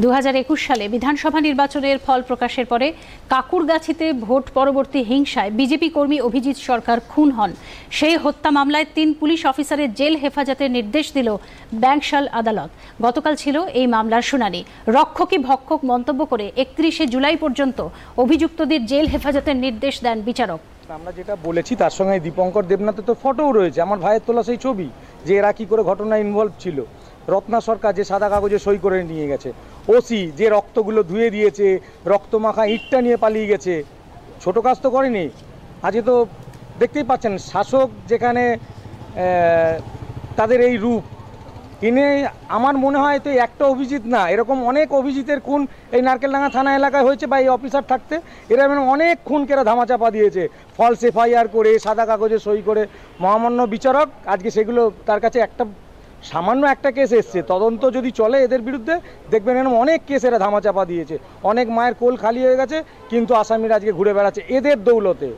2021 সালে বিধানসভা নির্বাচনের ফল প্রকাশের পরে কাকুরগাছিতে ভোট পরবর্তী হিংসায় বিজেপি কর্মী অভিজিৎ সরকার খুন হন। সেই হত্যা মামলায় 3 পুলিশ অফিসারের জেল হেফাজতের নির্দেশ দিল ব্যাংশাল আদালত। গতকাল ছিল এই মামলার শুনানি। রক্ষকই ভক্ষক মন্তব্য করে 31 জুলাই পর্যন্ত অভিযুক্তদের জেল হেফাজতের নির্দেশ দেন বিচারক। আমরা যেটা বলেছি তার সঙ্গে দীপঙ্কর দেবনাথের তো ফটোও রয়েছে, আমার ভাইয়ের তোলা সেই ছবি, যে এরা কী করে ঘটনায় ইনভলভ ছিল। রত্না সরকার যে সাদা কাগজে সই করে নিয়ে গেছে, ওসি যে রক্তগুলো ধুয়ে দিয়েছে, রক্তমাখা ইটটা নিয়ে পালিয়ে গেছে, ছোটো কাজ তো করেনি। আজকে তো দেখতেই পাচ্ছেন শাসক যেখানে তাদের এই রূপ, ইনি আমার মনে হয় তো একটা অভিজিৎ না, এরকম অনেক অভিজিতের খুন এই নারকেলডাঙ্গা থানা এলাকায় হয়েছে বা এই অফিসার থাকতে এরা অনেক খুনকে এরা ধামাচাপা দিয়েছে, ফলস এফআইআর করে সাদা কাগজে সই করে। মহামান্য বিচারক আজকে সেগুলো তার কাছে সামান্য একটা কেস এসছে, তদন্ত যদি চলে এদের বিরুদ্ধে দেখবেন এরকম অনেক কেস এরা ধামাচাপা দিয়েছে। অনেক মায়ের কোল খালি হয়ে গেছে, কিন্তু আসামিরা আজকে ঘুরে বেড়াচ্ছে এদের দৌলতে।